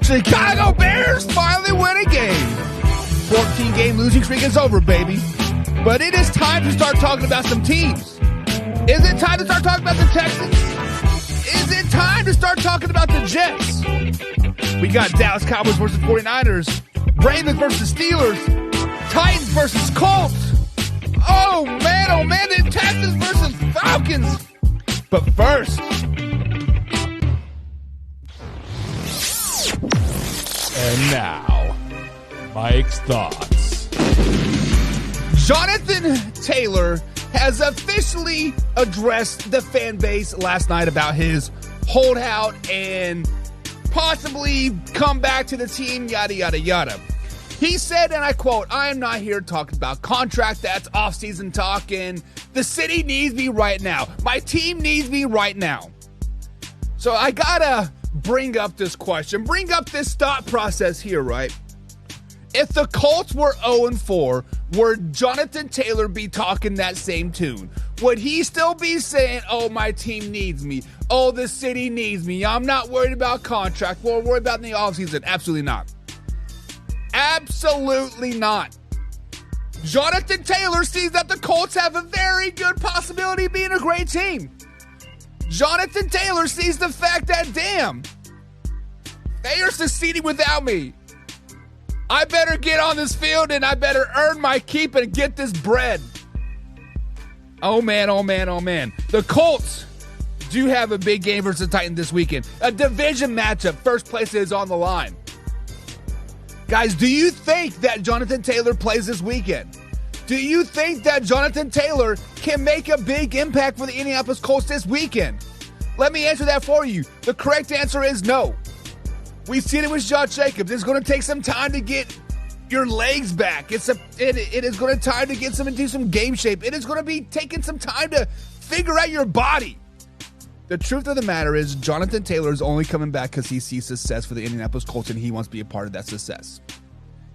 Chicago Bears finally win a game. 14-game losing streak is over, baby. But it is time to start talking about some teams. Is it time to start talking about the Texans? Is it time to start talking about the Jets? We got Dallas Cowboys versus 49ers, Ravens versus Steelers, Titans versus Colts. Oh man, the Texans versus Falcons. But first, and now, Mike's thoughts. Jonathan Taylor has officially addressed the fan base last night about his holdout and possibly come back to the team, yada, yada, yada. He said, and I quote, "I am not here talking about contract. That's off-season talk, and the city needs me right now. My team needs me right now." So I gotta bring up this question, bring up this thought process here, right? If the Colts were 0-4, would Jonathan Taylor be talking that same tune? Would he still be saying, "Oh, my team needs me. Oh, the city needs me. I'm not worried about contract. We're worried about in the offseason"? Absolutely not. Absolutely not. Jonathan Taylor sees that the Colts have a very good possibility of being a great team. Jonathan Taylor sees the fact that, damn, they are succeeding without me. I better get on this field and I better earn my keep and get this bread. Oh man, oh man, oh man. The Colts do have a big game versus the Titans this weekend. A division matchup. First place is on the line. Guys, do you think that Jonathan Taylor plays this weekend? Do you think that Jonathan Taylor can make a big impact for the Indianapolis Colts this weekend? Let me answer that for you. The correct answer is no. We've seen it with Josh Jacobs. It's going to take some time to get your legs back. It is going to time to get into some game shape. It is going to be taking some time to figure out your body. The truth of the matter is Jonathan Taylor is only coming back because he sees success for the Indianapolis Colts and he wants to be a part of that success.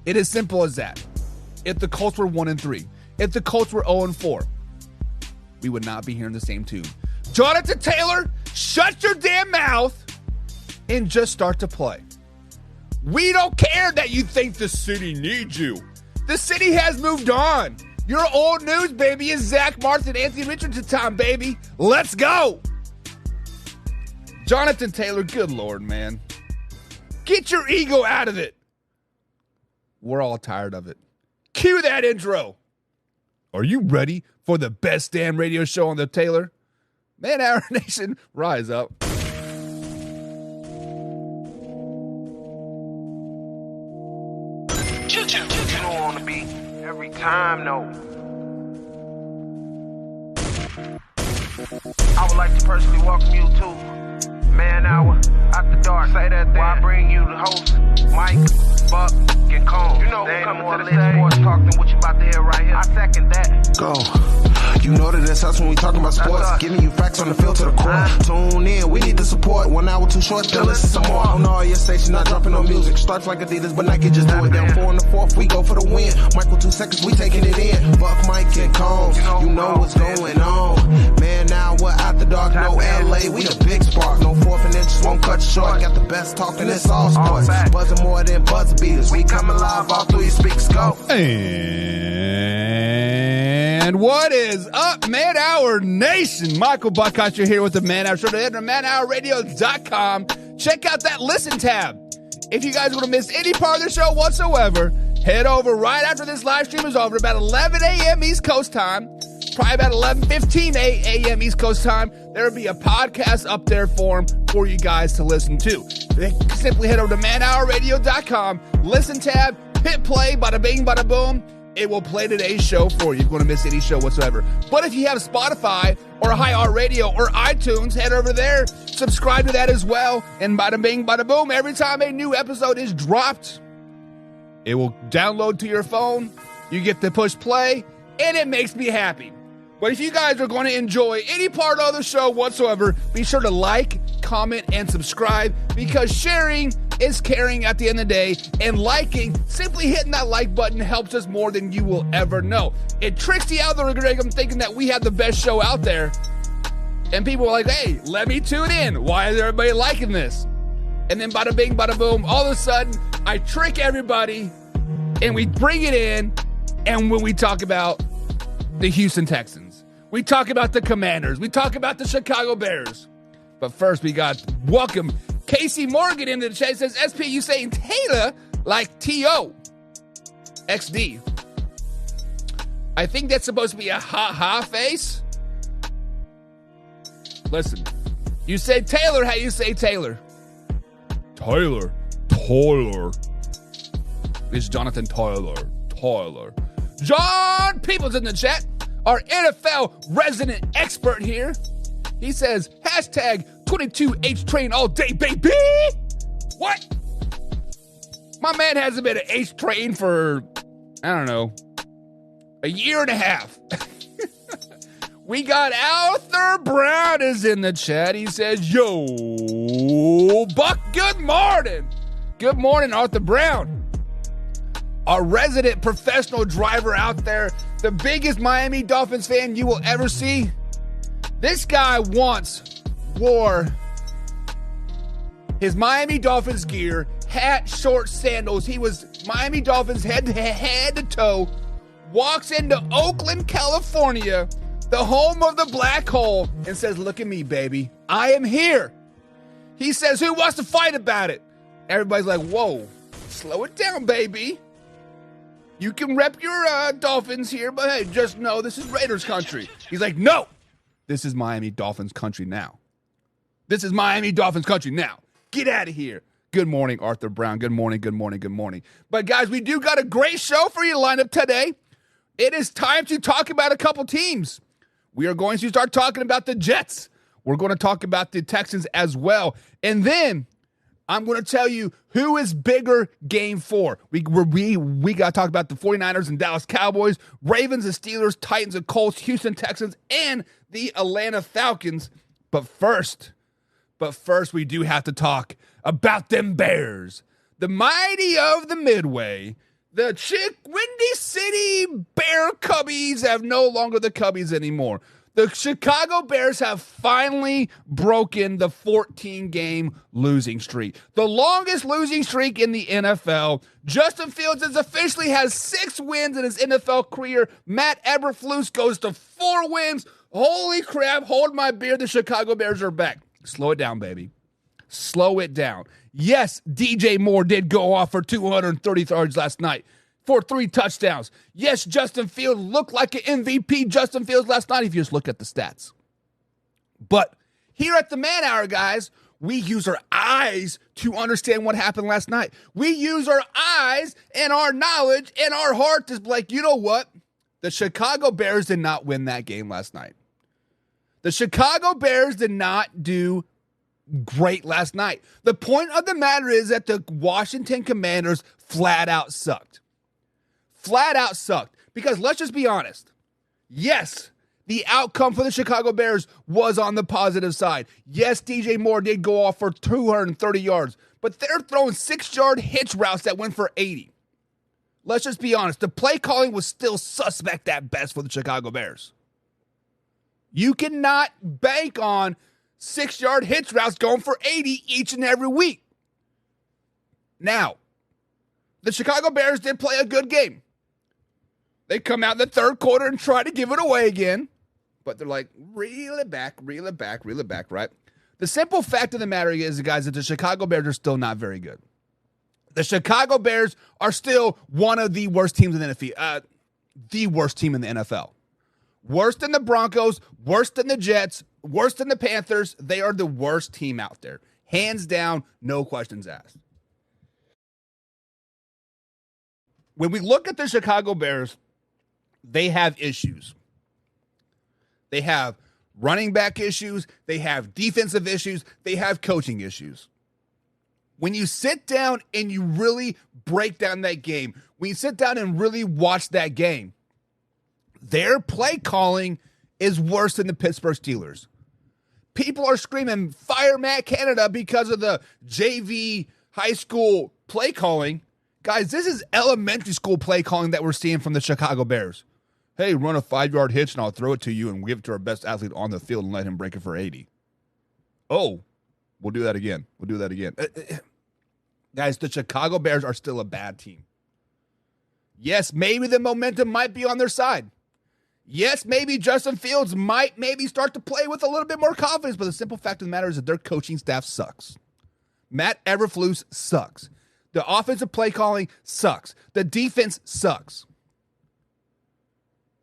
It is simple as that. If the Colts were 1-3, if the Colts were 0-4, we would not be hearing the same tune. Jonathan Taylor, shut your damn mouth and just start to play. We don't care that you think the city needs you. The city has moved on. Your old news, baby, is Zach Martin, Anthony Richardson time, baby. Let's go. Jonathan Taylor, good Lord, man. Get your ego out of it. We're all tired of it. Cue that intro. Are you ready for the best damn radio show on the Taylor? Man Hour Nation, rise up. You don't want to be every time, no. I would like to personally welcome you to Man Hour After Dark. Say that thing. While I bring you the host, Mike, Buck, and Cone. You know who's coming to the stage. Sports talk than what you about to hear right here. I second that. Go. You know that it's us when we talking about sports. Giving you facts on the field to the core. Tune in, we need the support. 1 hour too short, then listen some more. On all your stations, not dropping no music. Starts like Adidas, but Nike just do it. Down 4 in the 4th, we go for the win. Michael 2 seconds, we taking it in. Buck, Mike, and Combs. You know what's going on. Man, now we're After Dark, no LA. We the big spark. No 4th and inches, won't cut you short. Got the best talking, it's all sports. Buzzing more than buzz beaters. We coming live all through your speakers. Go. And what is up, Man Hour Nation? Michael Buckhouse here with the Man Hour Show. Head to manhourradio.com. Check out that listen tab. If you guys want to miss any part of the show whatsoever, head over right after this live stream is over, about 11 a.m. East Coast time, probably about 11:15 a.m. East Coast time. There will be a podcast up there for you guys to listen to. Simply head over to manhourradio.com, listen tab, hit play, bada bing, bada boom. It will play today's show for you if you want to miss any show whatsoever. But if you have Spotify or iHeartRadio or iTunes, head over there, subscribe to that as well, and bada bing, bada boom, every time a new episode is dropped, it will download to your phone, you get to push play, and it makes me happy. But if you guys are going to enjoy any part of the show whatsoever, be sure to like, comment, and subscribe, because sharing is caring at the end of the day, and liking, simply hitting that like button helps us more than you will ever know. It tricks the algorithm thinking that we have the best show out there, and people are like, hey, let me tune in. Why is everybody liking this? And then bada bing, bada boom, all of a sudden, I trick everybody, and we bring it in, and when we talk about the Houston Texans, we talk about the Commanders, we talk about the Chicago Bears. But first, we got welcome Casey Morgan into the chat. It says, SP, you saying Taylor like T.O. XD. I think that's supposed to be a ha-ha face. Listen, you say Taylor, how you say Taylor? Taylor. It's Jonathan Taylor. John Peoples in the chat, our NFL resident expert here. He says, hashtag 22H-Train all day, baby. What? My man hasn't been an H-Train for, I don't know, a year and a half. We got Arthur Brown is in the chat. He says, yo, Buck, good morning. Good morning, Arthur Brown. Our resident professional driver out there, the biggest Miami Dolphins fan you will ever see. This guy once wore his Miami Dolphins gear, hat, shorts, sandals. He was Miami Dolphins head to toe, walks into Oakland, California, the home of the black hole, and says, look at me, baby. I am here. He says, who wants to fight about it? Everybody's like, whoa, slow it down, baby. You can rep your Dolphins here, but hey, just know this is Raiders country. He's like, no, this is Miami Dolphins country now. This is Miami Dolphins country now. Get out of here. Good morning, Arthur Brown. Good morning. But guys, we do got a great show for you lined up today. It is time to talk about a couple teams. We are going to start talking about the Jets. We're going to talk about the Texans as well. And then I'm going to tell you who is bigger game 4. We got to talk about the 49ers and Dallas Cowboys, Ravens and Steelers, Titans and Colts, Houston Texans, and the Atlanta Falcons. But first, we do have to talk about them Bears. The mighty of the Midway. The Windy City Bear Cubbies have no longer the Cubbies anymore. The Chicago Bears have finally broken the 14-game losing streak. The longest losing streak in the NFL. Justin Fields officially has 6 wins in his NFL career. Matt Eberflus goes to 4 wins. Holy crap, hold my beer. The Chicago Bears are back. Slow it down, baby. Slow it down. Yes, DJ Moore did go off for 230 yards last night for 3 touchdowns. Yes, Justin Fields looked like an MVP Justin Fields last night if you just look at the stats. But here at the Man Hour, guys, we use our eyes to understand what happened last night. We use our eyes and our knowledge and our heart to be like, you know what? The Chicago Bears did not win that game last night. The Chicago Bears did not do great last night. The point of the matter is that the Washington Commanders flat out sucked. Flat out sucked. Because let's just be honest. Yes, the outcome for the Chicago Bears was on the positive side. Yes, DJ Moore did go off for 230 yards. But they're throwing 6-yard hitch routes that went for 80. Let's just be honest. The play calling was still suspect at best for the Chicago Bears. You cannot bank on 6-yard hitch routes going for 80 each and every week. Now, the Chicago Bears did play a good game. They come out in the third quarter and try to give it away again. But they're like, reel it back, right? The simple fact of the matter is, guys, that the Chicago Bears are still not very good. The Chicago Bears are still one of the worst teams in the NFL. The worst team in the NFL. Worse than the Broncos, worse than the Jets, worse than the Panthers. They are the worst team out there. Hands down, no questions asked. When we look at the Chicago Bears, they have issues. They have running back issues. They have defensive issues. They have coaching issues. When you sit down and you really break down that game, when you sit down and really watch that game, their play calling is worse than the Pittsburgh Steelers. People are screaming, fire Matt Canada because of the JV high school play calling. Guys, this is elementary school play calling that we're seeing from the Chicago Bears. Hey, run a 5-yard hitch and I'll throw it to you and give it to our best athlete on the field and let him break it for 80. Oh, We'll do that again. Guys, the Chicago Bears are still a bad team. Yes, maybe the momentum might be on their side. Yes, maybe Justin Fields might start to play with a little bit more confidence, but the simple fact of the matter is that their coaching staff sucks. Matt Eberflus sucks. The offensive play calling sucks. The defense sucks.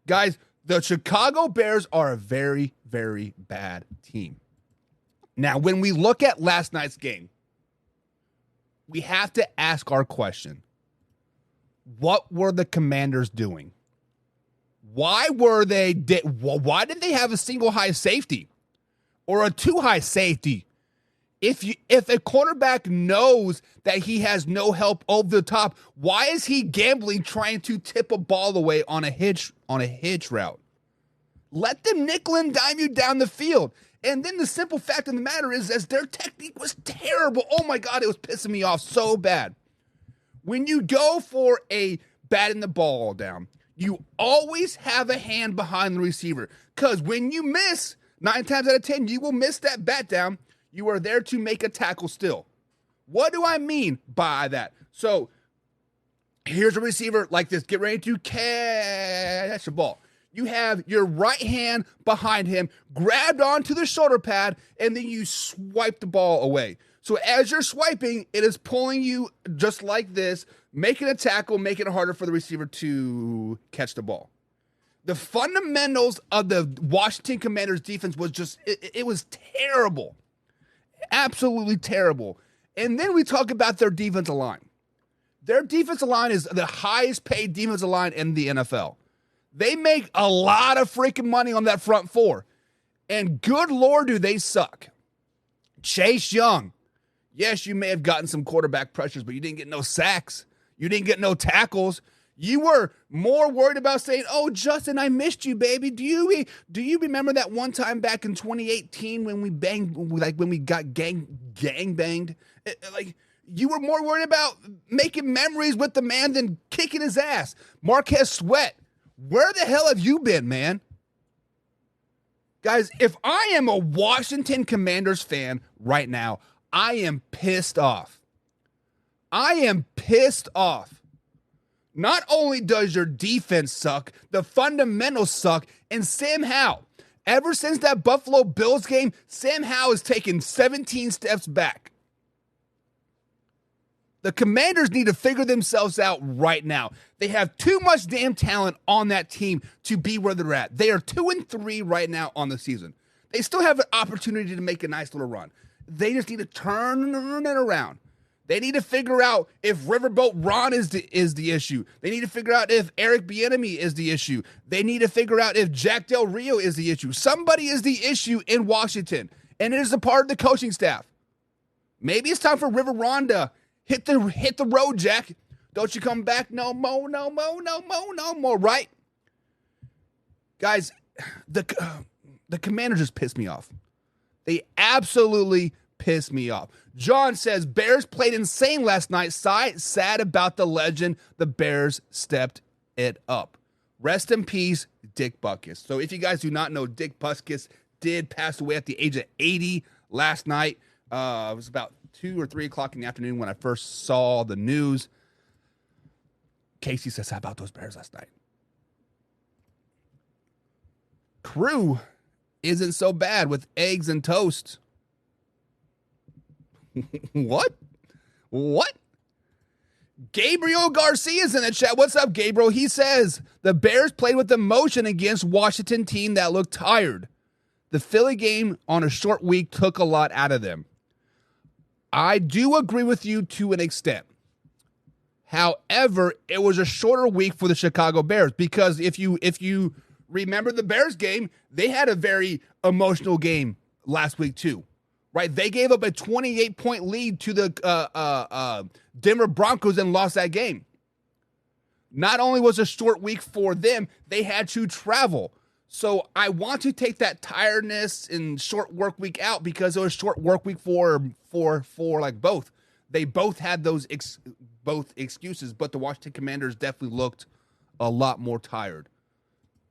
Guys, the Chicago Bears are a very, very bad team. Now, when we look at last night's game, we have to ask our question. What were the Commanders doing? Why didn't they have a single high safety or a two high safety? If a cornerback knows that he has no help over the top, why is he gambling trying to tip a ball away on a hitch route? Let them nickel and dime you down the field. And then the simple fact of the matter is their technique was terrible. Oh my God, it was pissing me off so bad. When you go for a batting the ball down, you always have a hand behind the receiver. Because when you miss, 9 times out of 10, you will miss that bat down. You are there to make a tackle still. What do I mean by that? So here's a receiver like this. Get ready to catch the ball. You have your right hand behind him, grabbed onto the shoulder pad, and then you swipe the ball away. So as you're swiping, it is pulling you just like this, making a tackle, making it harder for the receiver to catch the ball. The fundamentals of the Washington Commanders defense was just, it was terrible. Absolutely terrible. And then we talk about their defensive line. Their defensive line is the highest paid defensive line in the NFL. They make a lot of freaking money on that front four. And good Lord, do they suck. Chase Young. Yes, you may have gotten some quarterback pressures, but you didn't get no sacks. You didn't get no tackles. You were more worried about saying, "Oh, Justin, I missed you, baby. Do you remember that one time back in 2018 when we got gang banged? You were more worried about making memories with the man than kicking his ass. Marquez Sweat, where the hell have you been, man?" Guys, if I am a Washington Commanders fan right now, I am pissed off. I am pissed off. Not only does your defense suck, the fundamentals suck, and Sam Howell, ever since that Buffalo Bills game, Sam Howell has taken 17 steps back. The Commanders need to figure themselves out right now. They have too much damn talent on that team to be where they're at. They are 2-3 right now on the season. They still have an opportunity to make a nice little run. They just need to turn it around. They need to figure out if Riverboat Ron is the issue. They need to figure out if Eric Bieniemy is the issue. They need to figure out if Jack Del Rio is the issue. Somebody is the issue in Washington, and it is a part of the coaching staff. Maybe it's time for River Ron to hit the road, Jack. Don't you come back no more, right? Guys, the Commanders just pissed me off. They absolutely pissed me off. John says, Bears played insane last night. Sad about the legend. The Bears stepped it up. Rest in peace, Dick Butkus. So if you guys do not know, Dick Butkus did pass away at the age of 80 last night. It was about 2 or 3 o'clock in the afternoon when I first saw the news. Casey says, how about those Bears last night? Crew isn't so bad with eggs and toast. What? Gabriel Garcia's in the chat. What's up, Gabriel? He says, the Bears played with emotion against Washington team that looked tired. The Philly game on a short week took a lot out of them. I do agree with you to an extent. However, it was a shorter week for the Chicago Bears because if you remember the Bears game, they had a very emotional game last week too, right? They gave up a 28-point lead to the Denver Broncos and lost that game. Not only was it a short week for them, they had to travel. So I want to take that tiredness and short work week out because it was a short work week for like both. They both had those both excuses, but the Washington Commanders definitely looked a lot more tired.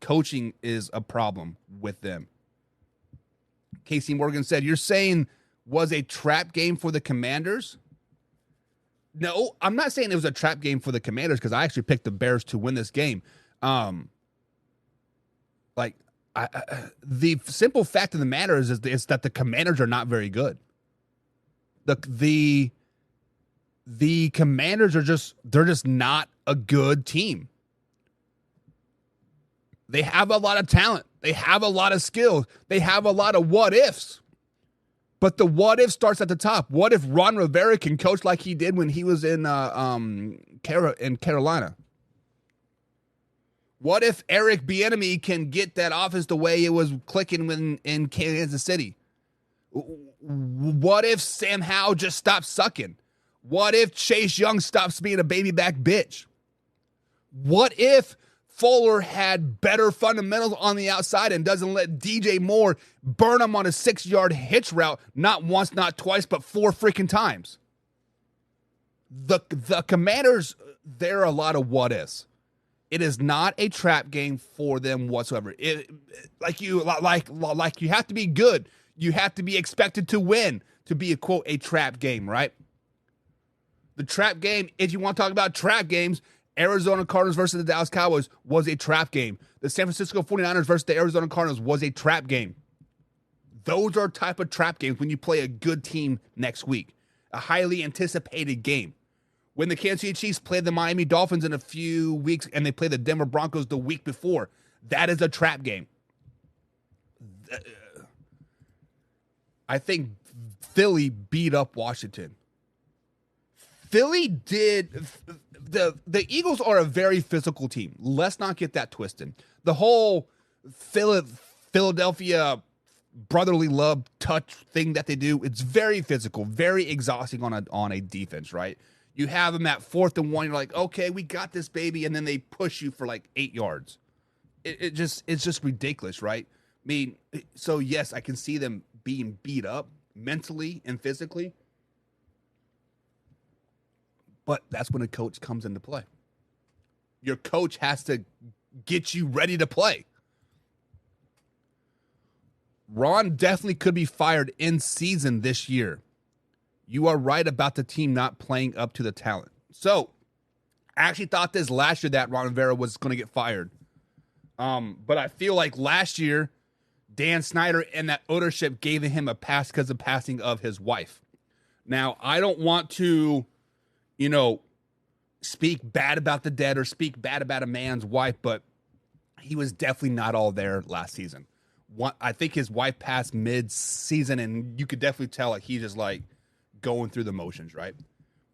Coaching is a problem with them. Casey Morgan said, you're saying was a trap game for the Commanders? No, I'm not saying it was a trap game for the Commanders because I actually picked the Bears to win this game. The simple fact of the matter is that the Commanders are not very good. The Commanders they're just not a good team. They have a lot of talent. They have a lot of skills. They have a lot of what ifs. But the what if starts at the top. What if Ron Rivera can coach like he did when he was in Carolina? What if Eric Bieniemy can get that offense the way it was clicking when in Kansas City? What if Sam Howell just stops sucking? What if Chase Young stops being a baby back bitch? What if Fuller had better fundamentals on the outside and doesn't let DJ Moore burn him on a 6-yard hitch route, not once, not twice, but 4 freaking times? The Commanders, there are a lot of what ifs. It is not a trap game for them whatsoever. Like you have to be good. You have to be expected to win to be a trap game, right? The trap game, if you want to talk about trap games, Arizona Cardinals versus the Dallas Cowboys was a trap game. The San Francisco 49ers versus the Arizona Cardinals was a trap game. Those are type of trap games when you play a good team next week. A highly anticipated game. When the Kansas City Chiefs played the Miami Dolphins in a few weeks and they played the Denver Broncos the week before, that is a trap game. I think Philly beat up Washington. Philly did... The Eagles are a very physical team. Let's not get that twisted. The whole Philadelphia brotherly love touch thing that they do, it's very physical, very exhausting on a defense, right? You have them at 4th and 1, you're like, okay, we got this, baby, and then they push you for like 8 yards. It's just ridiculous, right? I mean, so yes, I can see them being beat up mentally and physically. But that's when a coach comes into play. Your coach has to get you ready to play. Ron definitely could be fired in season this year. You are right about the team not playing up to the talent. So, I actually thought this last year that Ron Rivera was going to get fired. But I feel like last year, Dan Snyder and that ownership gave him a pass because of passing of his wife. Now, I don't want to... speak bad about the dead or speak bad about a man's wife, but he was definitely not all there last season. I think his wife passed mid-season, and you could definitely tell like he's just like going through the motions, right?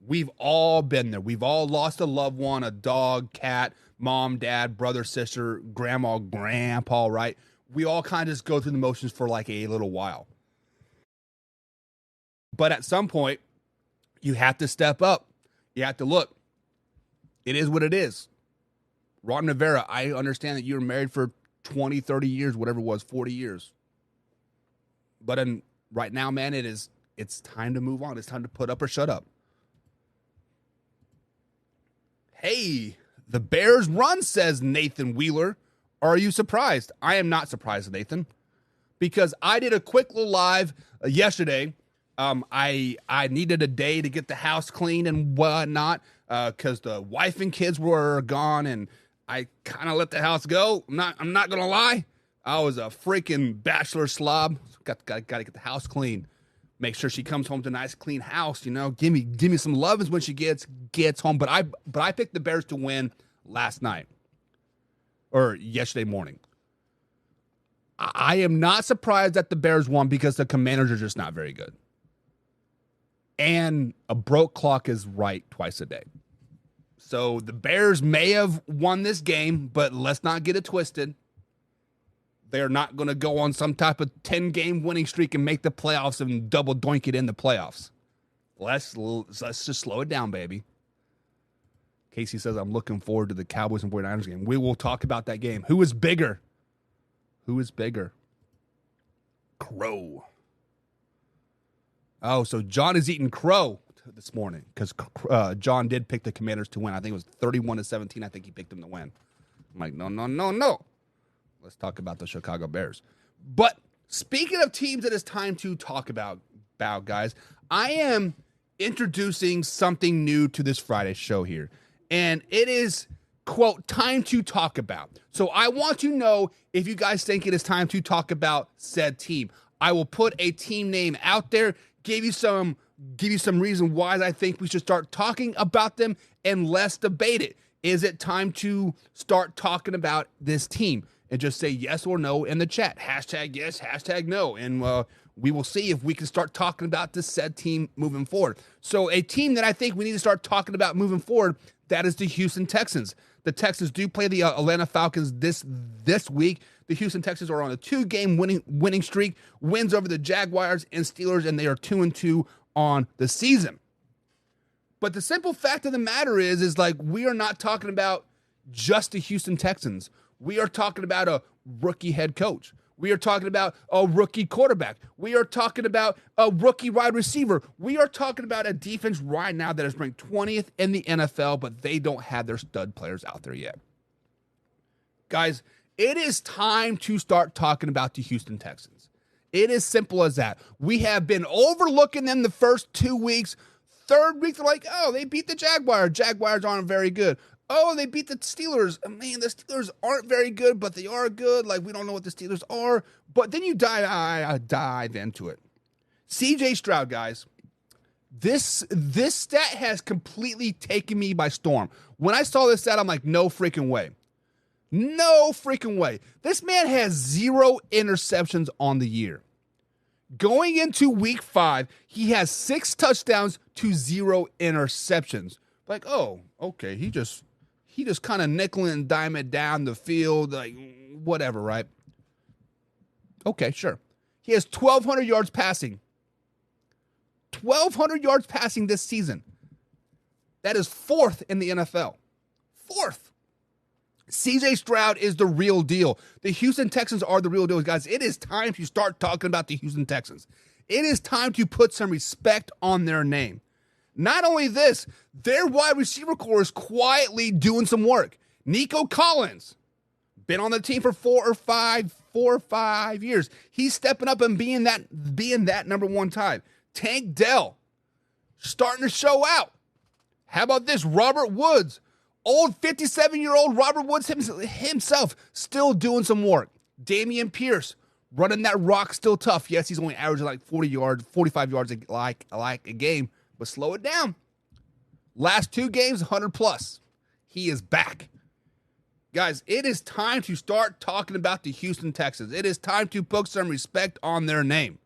We've all been there. We've all lost a loved one, a dog, cat, mom, dad, brother, sister, grandma, grandpa, right? We all kind of just go through the motions for like a little while. But at some point, you have to step up. You have to look. It is what it is. Ron Rivera, I understand that you were married for 20, 30 years, whatever it was, 40 years. But right now, man, it's time to move on. It's time to put up or shut up. Hey, the Bears run, says Nathan Wheeler. Are you surprised? I am not surprised, Nathan, because I did a quick little live yesterday. I needed a day to get the house clean and whatnot, because the wife and kids were gone, and I kind of let the house go. I'm not gonna lie, I was a freaking bachelor slob. Got to get the house clean. Make sure she comes home to a nice clean house. Give me some lovin's when she gets home. But I picked the Bears to win last night or yesterday morning. I am not surprised that the Bears won because the Commanders are just not very good. And a broke clock is right twice a day. So the Bears may have won this game, but let's not get it twisted. They're not going to go on some type of 10-game winning streak and make the playoffs and double doink it in the playoffs. Let's just slow it down, baby. Casey says, I'm looking forward to the Cowboys and 49ers game. We will talk about that game. Who is bigger? Crow. Oh, so John is eating crow this morning because John did pick the Commanders to win. I think it was 31-17. I think he picked them to win. I'm like, no. Let's talk about the Chicago Bears. But speaking of teams that it's time to talk about, about, guys. I am introducing something new to this Friday show here, and it is, quote, time to talk about. So I want to know if you guys think it is time to talk about said team. I will put a team name out there, give you some reason why I think we should start talking about them, and let's debate it. Is it time to start talking about this team? And just say yes or no in the chat. Hashtag yes, hashtag no. And we will see if we can start talking about this said team moving forward. So a team that I think we need to start talking about moving forward, that is the Houston Texans. The Texans do play the Atlanta Falcons this week. The Houston Texans are on a 2-game winning streak, wins over the Jaguars and Steelers, and they are 2-2 on the season. But the simple fact of the matter is like, we are not talking about just the Houston Texans. We are talking about a rookie head coach. We are talking about a rookie quarterback. We are talking about a rookie wide receiver. We are talking about a defense right now that is ranked 20th in the NFL, but they don't have their stud players out there yet. Guys, it is time to start talking about the Houston Texans. It is simple as that. We have been overlooking them the first 2 weeks. Third week, they're like, oh, they beat the Jaguars. Jaguars aren't very good. Oh, they beat the Steelers. I mean, the Steelers aren't very good, but they are good. Like, we don't know what the Steelers are. But then you dive into it. CJ Stroud, guys, this stat has completely taken me by storm. When I saw this stat, I'm like, no freaking way. No freaking way. This man has 0 interceptions on the year. Going into week 5, he has 6 touchdowns to 0 interceptions. Like, oh, okay, he just kind of nickel and dime it down the field, like, whatever, right? Okay, sure. He has 1,200 yards passing. 1,200 yards passing this season. That is 4th in the NFL. 4th. CJ Stroud is the real deal. The Houston Texans are the real deal, guys. It is time to start talking about the Houston Texans. It is time to put some respect on their name. Not only this, their wide receiver core is quietly doing some work. Nico Collins, been on the team for 4 or 5 years. He's stepping up and being that number 1 type. Tank Dell, starting to show out. How about this? Robert Woods, old 57-year-old Robert Woods himself, still doing some work. Damian Pierce, running that rock still tough. Yes, he's only averaging like 40 yards, 45 yards like a game. But slow it down. Last 2 games, 100 plus. He is back. Guys, it is time to start talking about the Houston Texans. It is time to put some respect on their name.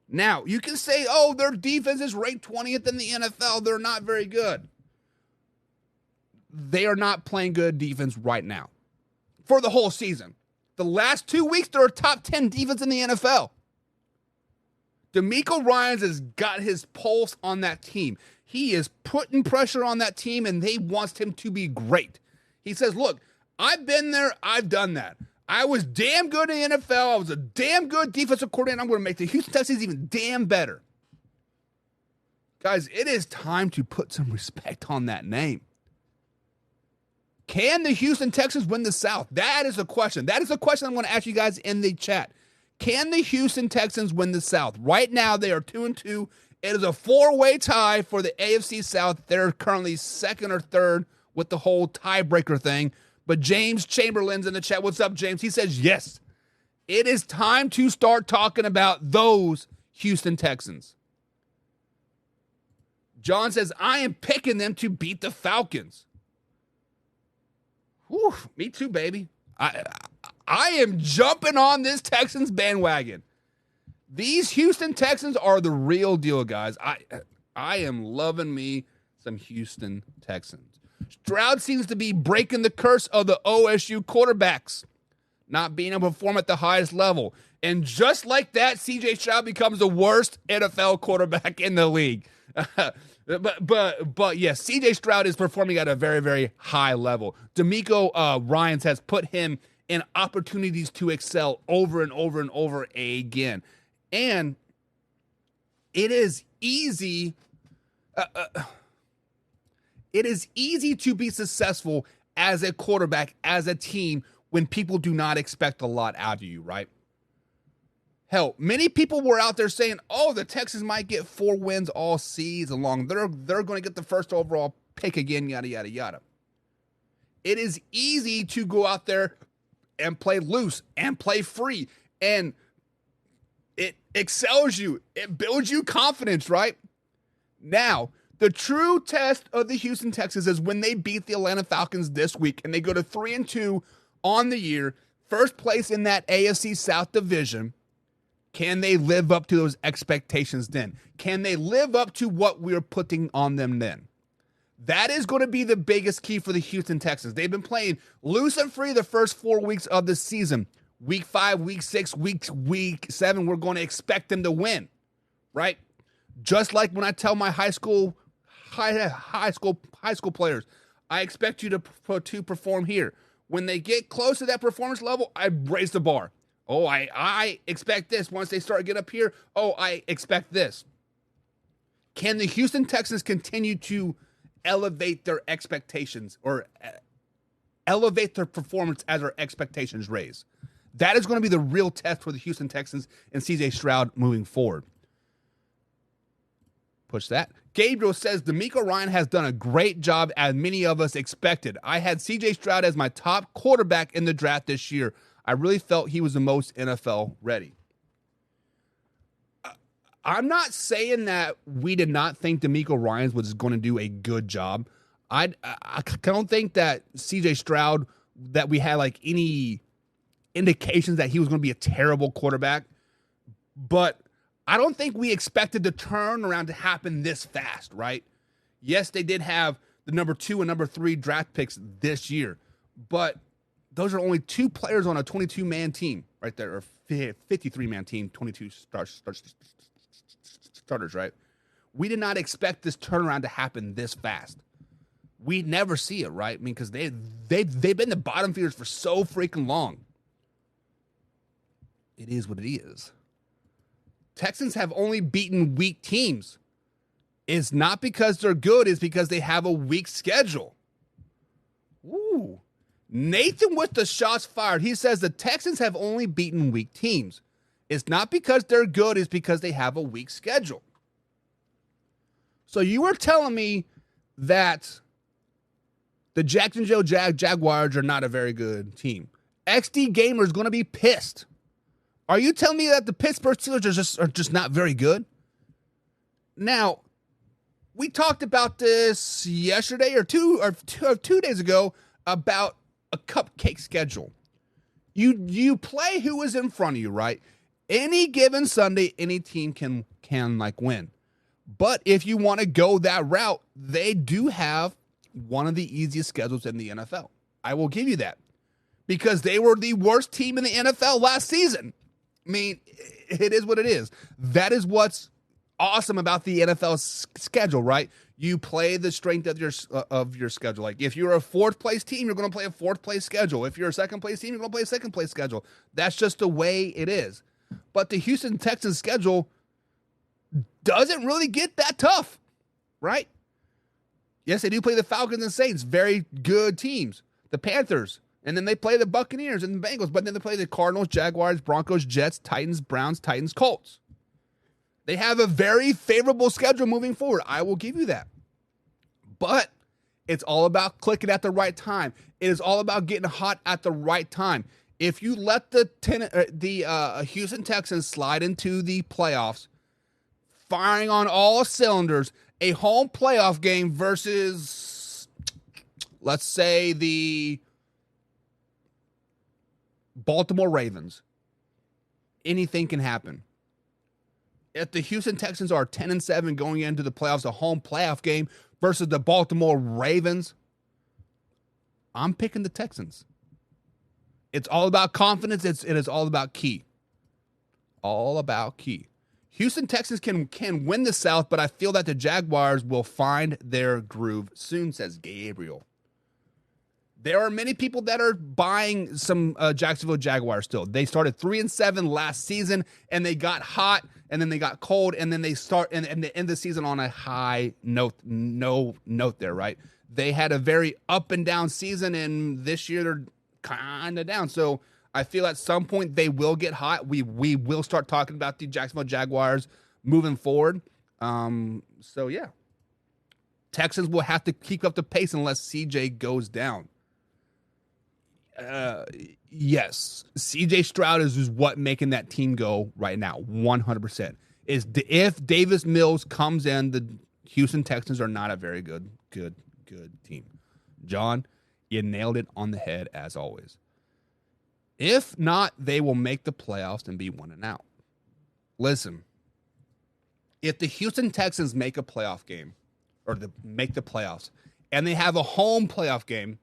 Now, you can say, oh, their defense is ranked 20th in the NFL. They're not very good. They are not playing good defense right now. For the whole season. The last 2 weeks, they're a top 10 defense in the NFL. DeMeco Ryans has got his pulse on that team. He is putting pressure on that team, and they want him to be great. He says, look, I've been there. I've done that. I was damn good in the NFL. I was a damn good defensive coordinator. I'm going to make the Houston Texans even damn better. Guys, it is time to put some respect on that name. Can the Houston Texans win the South? That is a question. That is a question I'm going to ask you guys in the chat. Can the Houston Texans win the South? Right now, they are 2-2. It is a 4-way tie for the AFC South. They're currently 2nd or 3rd with the whole tiebreaker thing. But James Chamberlain's in the chat. What's up, James? He says, yes, it is time to start talking about those Houston Texans. John says, I am picking them to beat the Falcons. Whew, me too, baby. I am jumping on this Texans bandwagon. These Houston Texans are the real deal, guys. I am loving me some Houston Texans. Stroud seems to be breaking the curse of the OSU quarterbacks, not being able to perform at the highest level. And just like that, CJ Stroud becomes the worst NFL quarterback in the league. But yes, CJ Stroud is performing at a very, very high level. DeMeco Ryans has put him in opportunities to excel over and over and over again. And it is easy. It is easy to be successful as a quarterback, as a team, when people do not expect a lot out of you, right? Hell, many people were out there saying, oh, the Texans might get 4 wins all season long. They're going to get the first overall pick again, yada, yada, yada. It is easy to go out there and play loose and play free. And it excels you. It builds you confidence, right? Now, the true test of the Houston Texans is when they beat the Atlanta Falcons this week and they go to 3-2 on the year, first place in that AFC South division. Can they live up to those expectations then? Can they live up to what we're putting on them then? That is going to be the biggest key for the Houston Texans. They've been playing loose and free the first 4 weeks of the season. Week 5, week 6, week 7, we're going to expect them to win, right? Just like when I tell my high school players, I expect you to perform here. When they get close to that performance level, I raise the bar. Oh, I expect this. Once they start to get up here, oh, I expect this. Can the Houston Texans continue to elevate their expectations or elevate their performance as their expectations raise? That is going to be the real test for the Houston Texans and CJ Stroud moving forward. Push that. Gabriel says, D'Amico Ryan has done a great job as many of us expected. I had CJ Stroud as my top quarterback in the draft this year. I really felt he was the most NFL ready. I'm not saying that we did not think D'Amico Ryan was going to do a good job. I don't think that CJ Stroud, that we had like any indications that he was going to be a terrible quarterback. But I don't think we expected the turnaround to happen this fast, right? Yes, they did have the number 2 and number 3 draft picks this year, but those are only 2 players on a 22-man team right there, or 53-man team, 22 starters, right? We did not expect this turnaround to happen this fast. We never see it, right? I mean, because they've been the bottom feeders for so freaking long. It is what it is. Texans have only beaten weak teams. It's not because they're good, it's because they have a weak schedule. Ooh. Nathan with the shots fired. He says the Texans have only beaten weak teams. It's not because they're good, it's because they have a weak schedule. So you were telling me that the Jacksonville Jaguars are not a very good team. XD Gamer is going to be pissed. Are you telling me that the Pittsburgh Steelers are just not very good? Now, we talked about this yesterday or two days ago about a cupcake schedule. You play who is in front of you, right? Any given Sunday, any team can like win. But if you want to go that route, they do have one of the easiest schedules in the NFL. I will give you that. Because they were the worst team in the NFL last season. I mean, it is what it is. That is what's awesome about the NFL schedule, right? You play the strength of your schedule. Like if you're a 4th place team, you're going to play a 4th place schedule. If you're a 2nd place team, you're going to play a 2nd place schedule. That's just the way it is. But the Houston Texans schedule doesn't really get that tough, right? Yes, they do play the Falcons and Saints, very good teams. The Panthers. And then they play the Buccaneers and the Bengals, but then they play the Cardinals, Jaguars, Broncos, Jets, Titans, Browns, Titans, Colts. They have a very favorable schedule moving forward. I will give you that. But it's all about clicking at the right time. It is all about getting hot at the right time. If you let the Houston Texans slide into the playoffs, firing on all cylinders, a home playoff game versus, let's say, the Baltimore Ravens, anything can happen. If the Houston Texans are 10-7 going into the playoffs, a home playoff game versus the Baltimore Ravens, I'm picking the Texans. It's all about confidence. It is all about key. All about key. Houston Texans can win the South, but I feel that the Jaguars will find their groove soon, says Gabriel. There are many people that are buying some Jacksonville Jaguars still. They started 3-7 last season, and they got hot, and then they got cold, and then they start and they end the season on a high note. No note there, right? They had a very up and down season, and this year they're kind of down. So I feel at some point they will get hot. We will start talking about the Jacksonville Jaguars moving forward. So, yeah. Texans will have to keep up the pace unless CJ goes down. Yes. CJ Stroud is what making that team go right now, 100%. If Davis Mills comes in, the Houston Texans are not a very good team. John, you nailed it on the head as always. If not, they will make the playoffs and be 1-out. Listen, if the Houston Texans make a playoff game, or make the playoffs, and they have a home playoff game,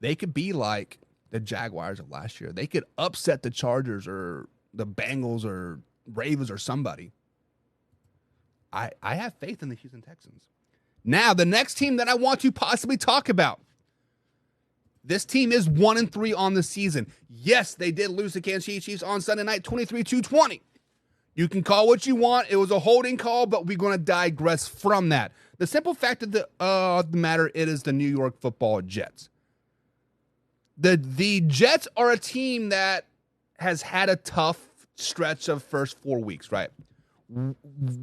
they could be like the Jaguars of last year. They could upset the Chargers or the Bengals or Ravens or somebody. I have faith in the Houston Texans. Now, the next team that I want to possibly talk about. This team is 1-3 on the season. Yes, they did lose to Kansas City Chiefs on Sunday night, 23-20. You can call what you want. It was a holding call, but we're going to digress from that. The simple fact of the matter, it is the New York Football Jets. The Jets are a team that has had a tough stretch of first 4 weeks, right?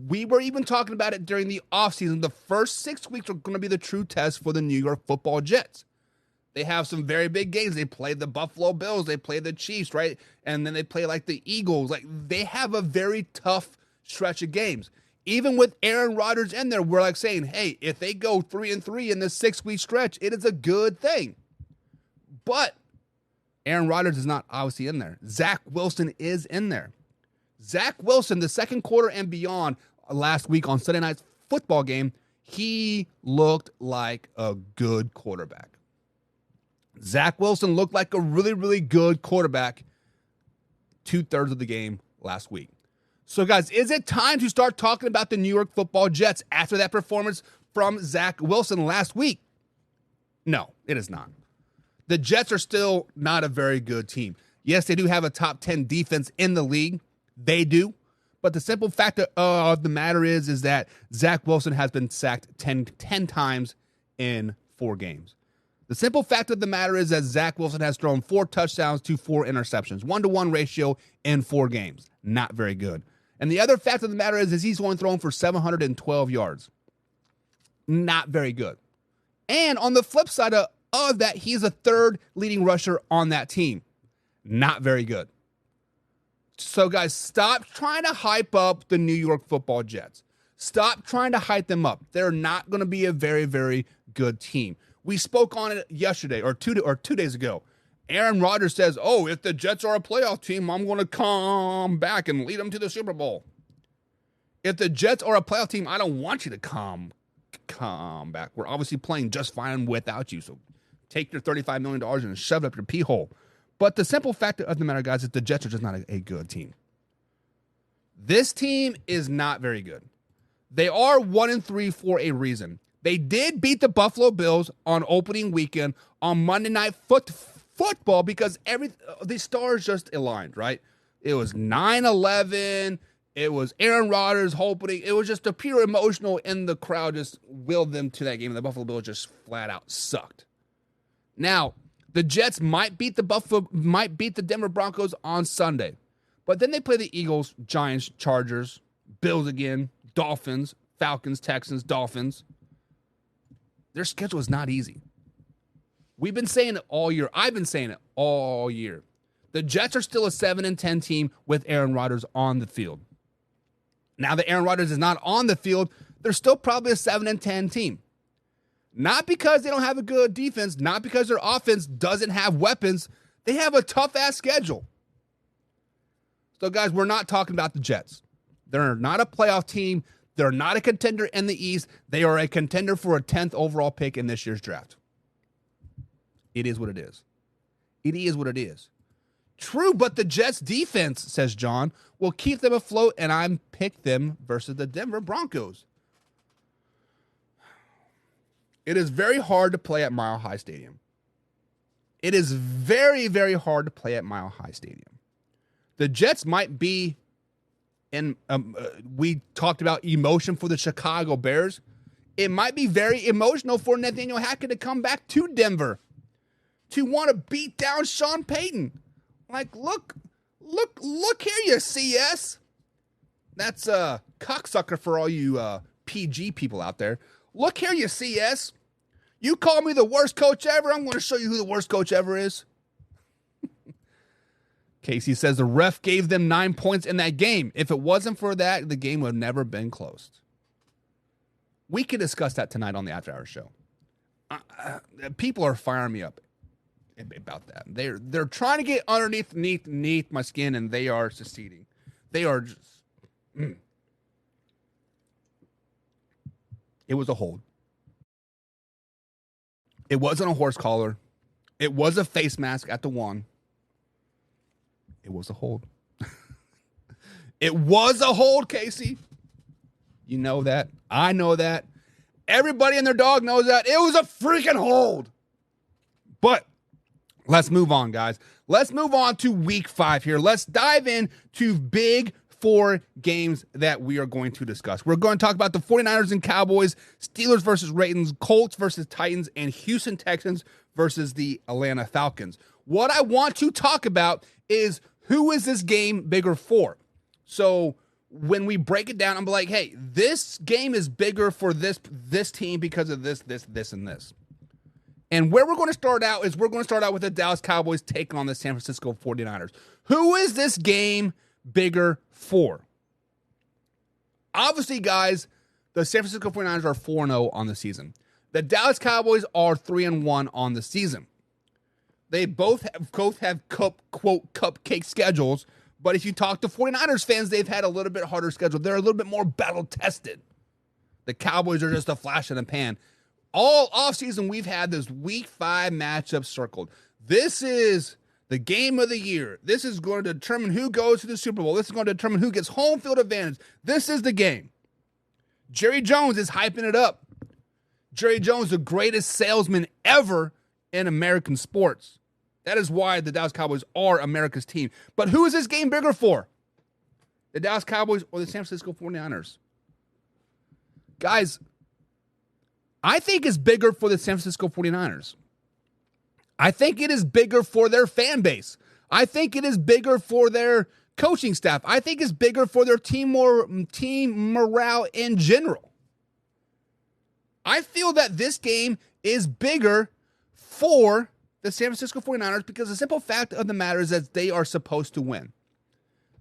We were even talking about it during the offseason. The first 6 weeks are going to be the true test for the New York Football Jets. They have some very big games. They play the Buffalo Bills. They play the Chiefs, right? And then they play like the Eagles. Like, they have a very tough stretch of games. Even with Aaron Rodgers in there, we're like saying, hey, if they go 3-3 in this 6-week stretch, it is a good thing. But Aaron Rodgers is not obviously in there. Zach Wilson is in there. Zach Wilson, the second quarter and beyond last week on Sunday night's football game, he looked like a good quarterback. Zach Wilson looked like a really, really good quarterback 2/3 of the game last week. So, guys, is it time to start talking about the New York Football Jets after that performance from Zach Wilson last week? No, it is not. The Jets are still not a very good team. Yes, they do have a top 10 defense in the league. They do. But the simple fact of the matter is that Zach Wilson has been sacked 10 times in 4 games. The simple fact of the matter is that Zach Wilson has thrown 4 touchdowns to 4 interceptions, 1-to-1 ratio in 4 games. Not very good. And the other fact of the matter is he's only thrown for 712 yards. Not very good. And on the flip side of that, he's a 3rd leading rusher on that team. Not very good. So, guys, stop trying to hype up the New York Football Jets. Stop trying to hype them up. They're not going to be a very, very good team. We spoke on it yesterday or 2 days ago. Aaron Rodgers says, oh, if the Jets are a playoff team, I'm going to come back and lead them to the Super Bowl. If the Jets are a playoff team, I don't want you to come back. We're obviously playing just fine without you. So take your $35 million and shove it up your pee hole. But the simple fact of the matter, guys, is the Jets are just not a good team. This team is not very good. They are 1-3 for a reason. They did beat the Buffalo Bills on opening weekend on Monday Night Football because the stars just aligned, right? It was 9-11. It was Aaron Rodgers opening. It was just a pure emotional, and the crowd just willed them to that game. And the Buffalo Bills just flat out sucked. Now, the Jets might beat the Denver Broncos on Sunday, but then they play the Eagles, Giants, Chargers, Bills again, Dolphins, Falcons, Texans, Dolphins. Their schedule is not easy. We've been saying it all year. I've been saying it all year. The Jets are still a 7-10 team with Aaron Rodgers on the field. Now that Aaron Rodgers is not on the field, they're still probably a 7-10 team. Not because they don't have a good defense, not because their offense doesn't have weapons. They have a tough-ass schedule. So, guys, we're not talking about the Jets. They're not a playoff team. They're not a contender in the East. They are a contender for a 10th overall pick in this year's draft. It is what it is. It is what it is. True, but the Jets defense, says John, will keep them afloat, and I pick them versus the Denver Broncos. It is very hard to play at Mile High Stadium. It is very, very hard to play at Mile High Stadium. The Jets might be, and we talked about emotion for the Chicago Bears. It might be very emotional for Nathaniel Hackett to come back to Denver. to want to beat down Sean Payton. Like, look here, you CS. That's a cocksucker for all you PG people out there. Look here, you CS. You call me the worst coach ever. I'm going to show you who the worst coach ever is. Casey says the ref gave them 9 points in that game. If it wasn't for that, the game would have never been closed. We could discuss that tonight on the After Hours show. People are firing me up about that. They're trying to get underneath my skin, and they are succeeding. They are just... It was a hold. It wasn't a horse collar. It was a face mask at the one. It was a hold. It was a hold, Casey. You know that. I know that. Everybody and their dog knows that. It was a freaking hold. But let's move on, guys. Let's move on to week 5 here. Let's dive in to big 4 games that we are going to discuss. We're going to talk about the 49ers and Cowboys, Steelers versus Ravens, Colts versus Titans, and Houston Texans versus the Atlanta Falcons. What I want to talk about is who is this game bigger for? So when we break it down, I'm like, hey, this game is bigger for this team because of this, and this. And where we're going to start out is we're going to start out with the Dallas Cowboys taking on the San Francisco 49ers. Who is this game bigger for? Obviously, guys, the San Francisco 49ers are 4-0 on the season. The Dallas Cowboys are 3-1 on the season. They both have quote cupcake schedules, but if you talk to 49ers fans, they've had a little bit harder schedule. They're a little bit more battle tested. The Cowboys are just a flash in the pan. All offseason, we've had this week 5 matchup circled. This is the game of the year. This is going to determine who goes to the Super Bowl. This is going to determine who gets home field advantage. This is the game. Jerry Jones is hyping it up. Jerry Jones, the greatest salesman ever in American sports. That is why the Dallas Cowboys are America's team. But who is this game bigger for? The Dallas Cowboys or the San Francisco 49ers? Guys, I think it's bigger for the San Francisco 49ers. I think it is bigger for their fan base. I think it is bigger for their coaching staff. I think it's bigger for their team morale in general. I feel that this game is bigger for the San Francisco 49ers because the simple fact of the matter is that they are supposed to win.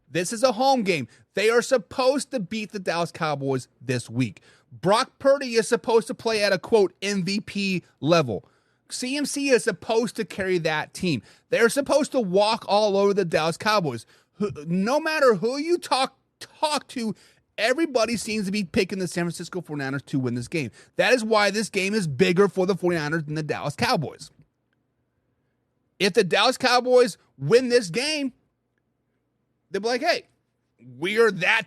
This is a home game. They are supposed to beat the Dallas Cowboys this week. Brock Purdy is supposed to play at a, quote, MVP level. CMC is supposed to carry that team. They're supposed to walk all over the Dallas Cowboys. No matter who you talk to, everybody seems to be picking the San Francisco 49ers to win this game. That is why this game is bigger for the 49ers than the Dallas Cowboys. If the Dallas Cowboys win this game, they'll be like, hey, we are that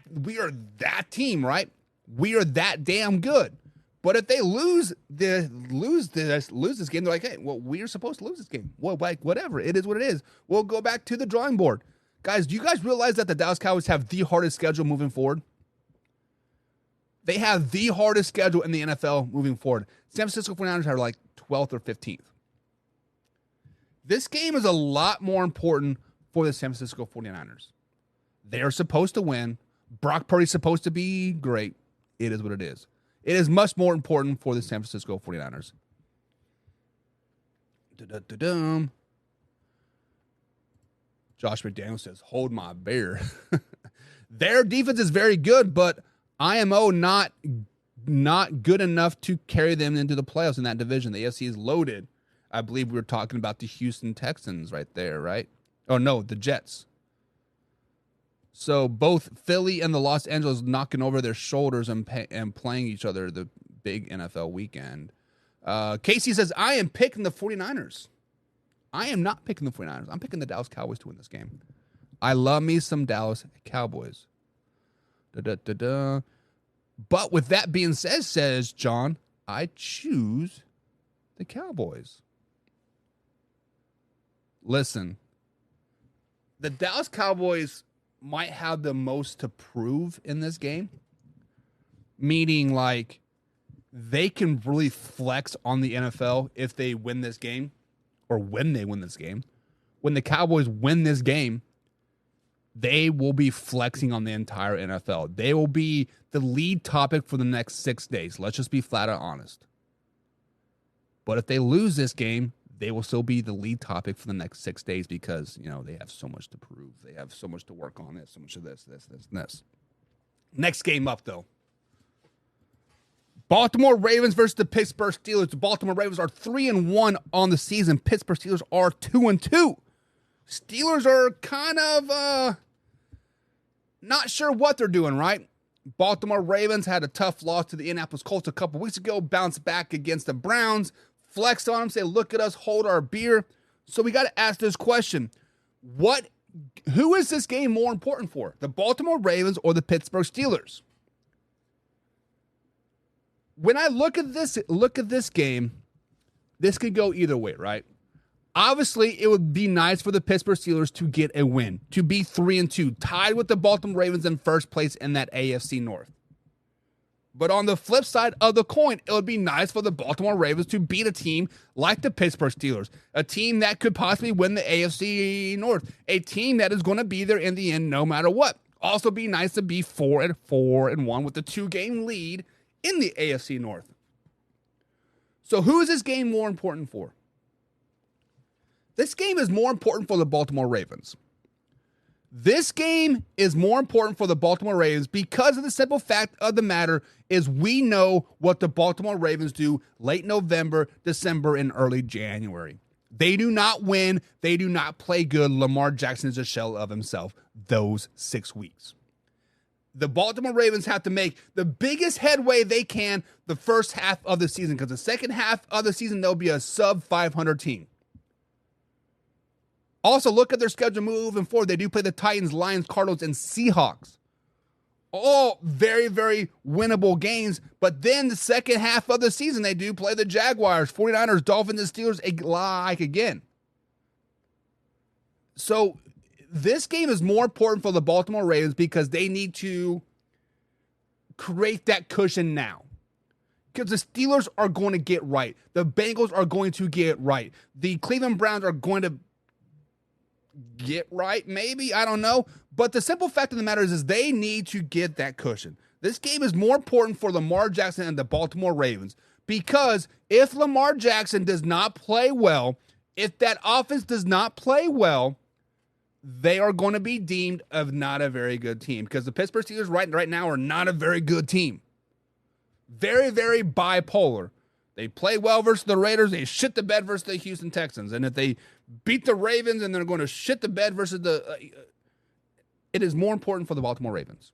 team, right? We are that damn good. But if they lose this game, they're like, hey, well, we are supposed to lose this game. Well, like, whatever. It is what it is. We'll go back to the drawing board. Guys, do you guys realize that the Dallas Cowboys have the hardest schedule moving forward? They have the hardest schedule in the NFL moving forward. San Francisco 49ers are like 12th or 15th. This game is a lot more important for the San Francisco 49ers. They are supposed to win. Brock Purdy's supposed to be great. It is what it is. It is much more important for the San Francisco 49ers. Da-da-da-dum. Josh McDaniels says, hold my beer. Their defense is very good, but IMO not good enough to carry them into the playoffs in that division. The AFC is loaded. I believe we were talking about the Houston Texans right there, right? Oh, no, the Jets. So both Philly and the Los Angeles knocking over their shoulders and playing each other the big NFL weekend. Casey says, I am picking the 49ers. I am not picking the 49ers. I'm picking the Dallas Cowboys to win this game. I love me some Dallas Cowboys. Da-da-da-da. But with that being said, says John, I choose the Cowboys. Listen, the Dallas Cowboys might have the most to prove in this game, meaning like they can really flex on the NFL if they win this game or when they win this game. When the Cowboys win this game, they will be flexing on the entire NFL. They will be the lead topic for the next 6 days. Let's just be flat out honest. But if they lose this game, they will still be the lead topic for the next 6 days because, they have so much to prove. They have so much to work on. They have so much of this, and this. Next game up, though. Baltimore Ravens versus the Pittsburgh Steelers. The Baltimore Ravens are 3-1 on the season. Pittsburgh Steelers are 2-2. Steelers are kind of not sure what they're doing, right? Baltimore Ravens had a tough loss to the Indianapolis Colts a couple weeks ago, bounced back against the Browns, flexed on them, say, look at us, hold our beer. So we got to ask this question. Who is this game more important for? The Baltimore Ravens or the Pittsburgh Steelers? When I look at this game, this could go either way, right? Obviously, it would be nice for the Pittsburgh Steelers to get a win, to be 3-2, tied with the Baltimore Ravens in first place in that AFC North. But on the flip side of the coin, it would be nice for the Baltimore Ravens to beat a team like the Pittsburgh Steelers, a team that could possibly win the AFC North, a team that is going to be there in the end no matter what. Also be nice to be 4-1 with a 2-game lead in the AFC North. So who is this game more important for? This game is more important for the Baltimore Ravens. This game is more important for the Baltimore Ravens because of the simple fact of the matter is we know what the Baltimore Ravens do late November, December, and early January. They do not win. They do not play good. Lamar Jackson is a shell of himself those 6 weeks. The Baltimore Ravens have to make the biggest headway they can the first half of the season because the second half of the season, they'll be a sub-500 team. Also, look at their schedule moving forward. They do play the Titans, Lions, Cardinals, and Seahawks. All very, very winnable games. But then the second half of the season, they do play the Jaguars, 49ers, Dolphins, and Steelers like again. So this game is more important for the Baltimore Ravens because they need to create that cushion now. Because the Steelers are going to get right. The Bengals are going to get right. The Cleveland Browns are going to get right, maybe, I don't know. But the simple fact of the matter is they need to get that cushion. This game is more important for Lamar Jackson and the Baltimore Ravens because if Lamar Jackson does not play well, if that offense does not play well, they are going to be deemed of not a very good team because the Pittsburgh Steelers right now are not a very good team. Very, very bipolar. They play well versus the Raiders. They shit the bed versus the Houston Texans. And if they beat the Ravens and they're going to shit the bed versus it is more important for the Baltimore Ravens.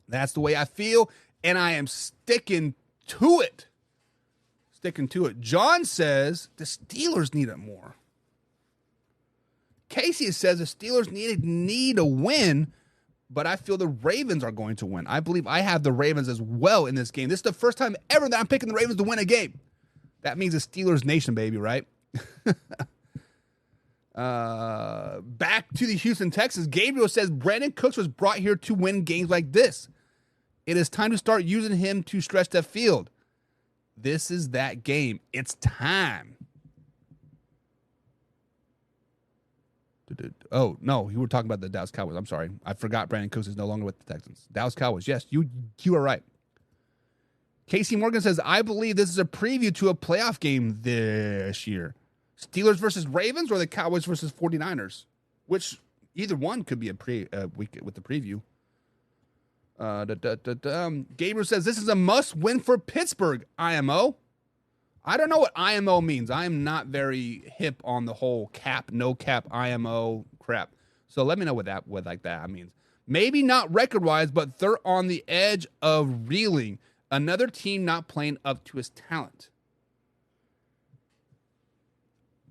That's the way I feel, and I am sticking to it. John says the Steelers need it more. Casey says the Steelers need a win, but I feel the Ravens are going to win. I believe I have the Ravens as well in this game. This is the first time ever that I'm picking the Ravens to win a game. That means the Steelers Nation, baby, right? Back to the Houston Texans. Gabriel says Brandon Cooks was brought here to win games like this. It is time to start using him to stretch the field. This is that game. It's time. Oh, no, you were talking about the Dallas Cowboys. I'm sorry. I forgot Brandon Cooks is no longer with the Texans. Dallas Cowboys. Yes, you are right. Casey Morgan says, I believe this is a preview to a playoff game this year. Steelers versus Ravens or the Cowboys versus 49ers? Which either one could be a week with the preview. Gabriel says, this is a must-win for Pittsburgh, IMO. I don't know what IMO means. I am not very hip on the whole cap, no cap, IMO crap. So let me know what that means. Maybe not record-wise, but they're on the edge of reeling. Another team not playing up to his talent.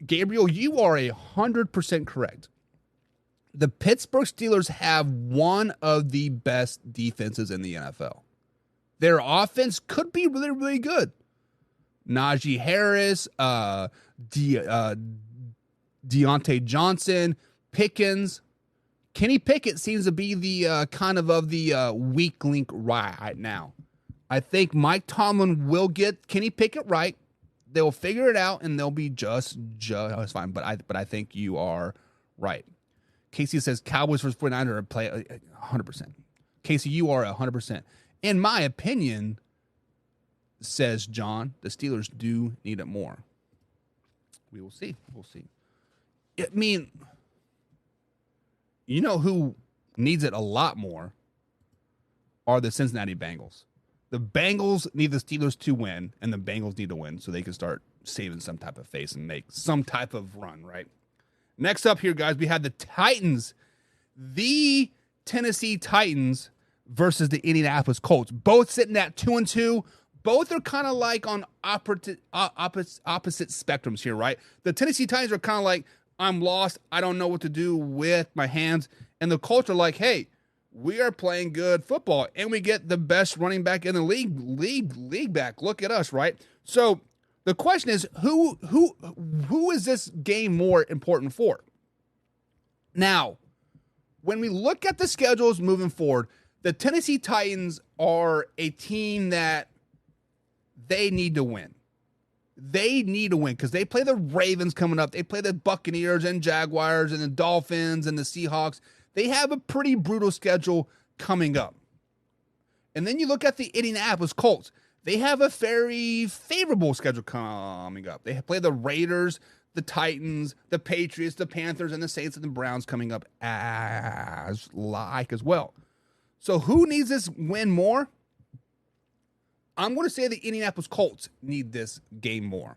Gabriel, you are 100% correct. The Pittsburgh Steelers have one of the best defenses in the NFL. Their offense could be really, really good. Najee Harris, Deontay Johnson, Pickens. Kenny Pickett seems to be the kind of the weak link right now. I think Mike Tomlin will get Kenny Pickett right. they'll figure it out and they'll be just fine. But I think you are right. Casey says Cowboys versus 49ers play 100%. Casey, you are 100%. In my opinion, says John, the Steelers do need it more. We will see. We'll see. I mean, you know who needs it a lot more are the Cincinnati Bengals. The Bengals need the Steelers to win, and the Bengals need to win so they can start saving some type of face and make some type of run, right? Next up here, guys, we have the Titans, the Tennessee Titans versus the Indianapolis Colts. Both sitting at 2-2. Both are kind of like on opposite spectrums here, right? The Tennessee Titans are kind of like, I'm lost. I don't know what to do with my hands. And the Colts are like, hey, we are playing good football, and we get the best running back in the league back. Look at us, right? So the question is, who is this game more important for? Now, when we look at the schedules moving forward, the Tennessee Titans are a team that they need to win. They need to win because they play the Ravens coming up. They play the Buccaneers and Jaguars and the Dolphins and the Seahawks. They have a pretty brutal schedule coming up. And then you look at the Indianapolis Colts. They have a very favorable schedule coming up. They play the Raiders, the Titans, the Patriots, the Panthers, and the Saints and the Browns coming up as well. So who needs this win more? I'm going to say the Indianapolis Colts need this game more.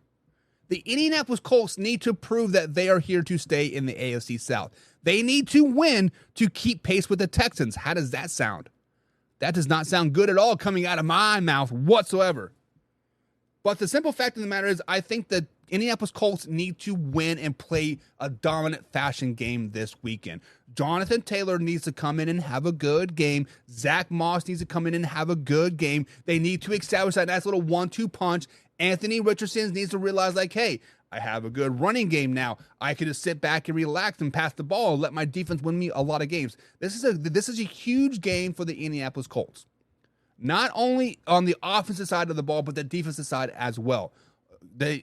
The Indianapolis Colts need to prove that they are here to stay in the AFC South. They need to win to keep pace with the Texans. How does that sound? That does not sound good at all coming out of my mouth whatsoever. But the simple fact of the matter is, I think the Indianapolis Colts need to win and play a dominant fashion game this weekend. Jonathan Taylor needs to come in and have a good game. Zach Moss needs to come in and have a good game. They need to establish that nice little 1-2 punch. Anthony Richardson needs to realize, like, hey, I have a good running game now. I can just sit back and relax and pass the ball and let my defense win me a lot of games. This is a huge game for the Indianapolis Colts. Not only on the offensive side of the ball, but the defensive side as well.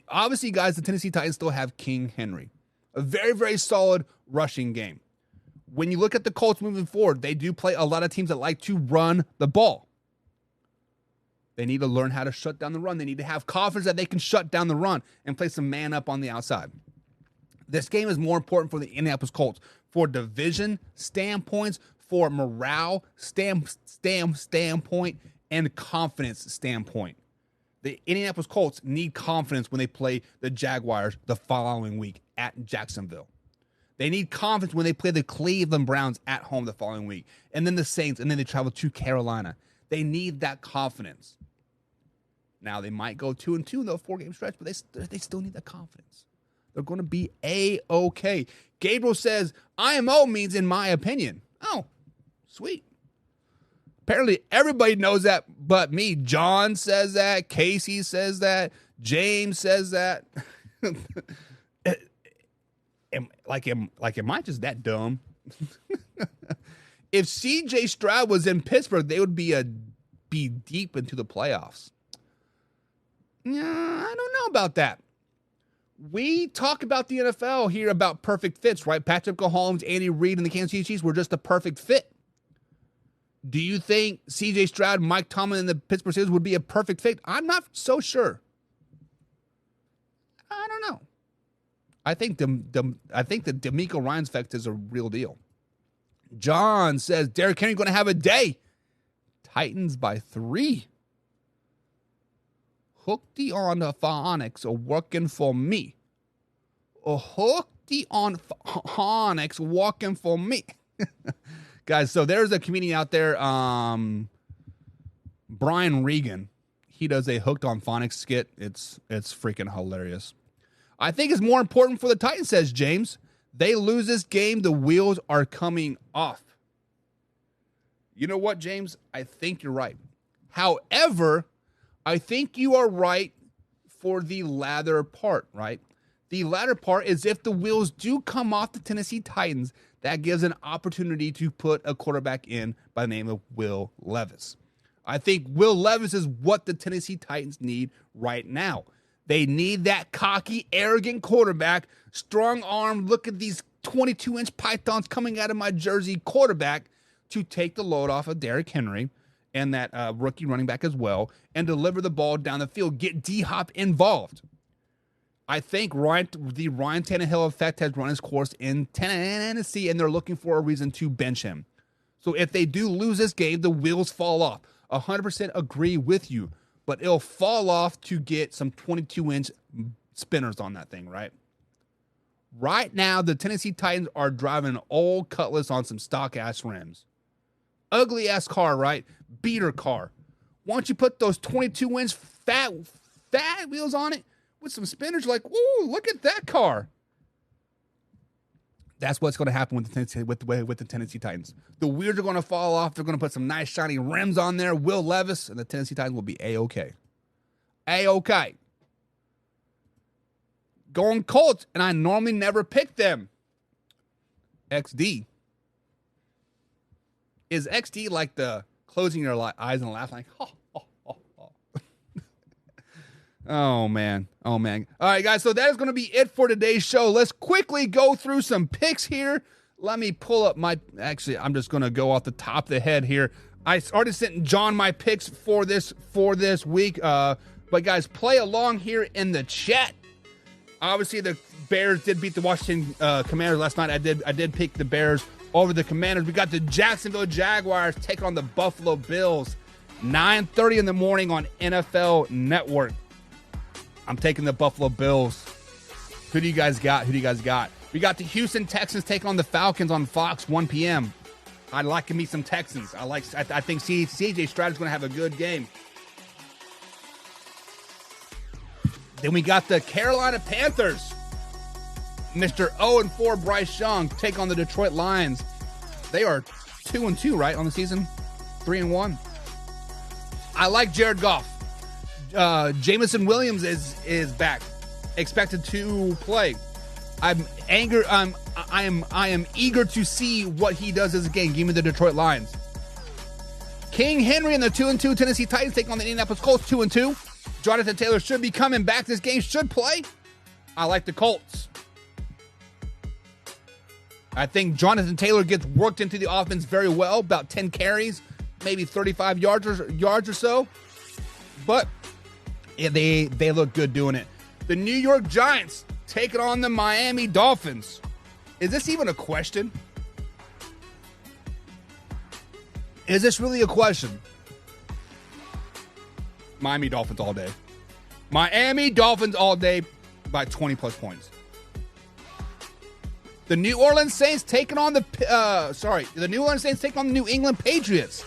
Obviously, guys, the Tennessee Titans still have King Henry. A very, very solid rushing game. When you look at the Colts moving forward, they do play a lot of teams that like to run the ball. They need to learn how to shut down the run. They need to have confidence that they can shut down the run and play some man up on the outside. This game is more important for the Indianapolis Colts for division standpoints, for morale standpoint, and confidence standpoint. The Indianapolis Colts need confidence when they play the Jaguars the following week at Jacksonville. They need confidence when they play the Cleveland Browns at home the following week. And then the Saints, and then they travel to Carolina. They need that confidence. Now, they might go 2-2 in the 4-game stretch, but they still need that confidence. They're going to be A-okay. Gabriel says, IMO means in my opinion. Oh, sweet. Apparently, everybody knows that but me. John says that. Casey says that. James says that. Am I just that dumb? If CJ Stroud was in Pittsburgh, they would be deep into the playoffs. Yeah, I don't know about that. We talk about the NFL here about perfect fits, right? Patrick Mahomes, Andy Reid, and the Kansas City Chiefs were just a perfect fit. Do you think CJ Stroud, Mike Tomlin, and the Pittsburgh Steelers would be a perfect fit? I'm not so sure. I don't know. I think the DeMeco Ryans effect is a real deal. John says Derrick Henry going to have a day. Titans by 3. Hooked on the phonics are working for me. Hooked on phonics working for me. Guys, so there's a comedian out there, Brian Regan. He does a Hooked on Phonics skit. It's freaking hilarious. I think it's more important for the Titans, says James. They lose this game, the wheels are coming off. You know what, James? I think you're right. However, I think you are right for the latter part, right? The latter part is if the wheels do come off the Tennessee Titans, that gives an opportunity to put a quarterback in by the name of Will Levis. I think Will Levis is what the Tennessee Titans need right now. They need that cocky, arrogant quarterback, strong arm, look at these 22-inch pythons coming out of my jersey quarterback to take the load off of Derrick Henry and that rookie running back as well and deliver the ball down the field, get D-Hop involved. I think the Ryan Tannehill effect has run its course in Tennessee, and they're looking for a reason to bench him. So if they do lose this game, the wheels fall off. 100% agree with you, but it'll fall off to get some 22-inch spinners on that thing, right? Right now, the Tennessee Titans are driving an old Cutlass on some stock-ass rims. Ugly-ass car, right? Beater car. Why don't you put those 22-inch fat wheels on it with some spinners? Like, ooh, look at that car. That's what's going to happen with the Tennessee Titans. The wheels are going to fall off. They're going to put some nice shiny rims on there. Will Levis and the Tennessee Titans will be A-OK. A-OK. Going Colts, and I normally never pick them. XD. Is XD like the closing your eyes and laughing like, Oh, man. Oh, man. All right, guys, so that is going to be it for today's show. Let's quickly go through some picks here. Let me pull up actually, I'm just going to go off the top of the head here. I already sent John my picks for this week. But, guys, play along here in the chat. Obviously, the Bears did beat the Washington Commanders last night. I did pick the Bears over the Commanders. We got the Jacksonville Jaguars taking on the Buffalo Bills. 9:30 in the morning on NFL Network. I'm taking the Buffalo Bills. Who do you guys got? We got the Houston Texans taking on the Falcons on Fox, 1 p.m. I like me some Texans. I think C.J. Stroud is going to have a good game. Then we got the Carolina Panthers. Mr. 0-4 Bryce Young take on the Detroit Lions. They are 2-2, right, on the season? 3-1. I like Jared Goff. Jameson Williams is back, expected to play. I am eager to see what he does as a game. Give me the Detroit Lions. King Henry and the 2-2 Tennessee Titans taking on the Indianapolis Colts, 2-2. Jonathan Taylor should be coming back. This game should play. I like the Colts. I think Jonathan Taylor gets worked into the offense very well. About 10 carries, maybe 35 yards or so. But yeah, they look good doing it. The New York Giants taking on the Miami Dolphins. Is this even a question? Is this really a question? Miami Dolphins all day. Miami Dolphins all day by 20-plus points. The New Orleans Saints taking on the New Orleans Saints taking on the New England Patriots.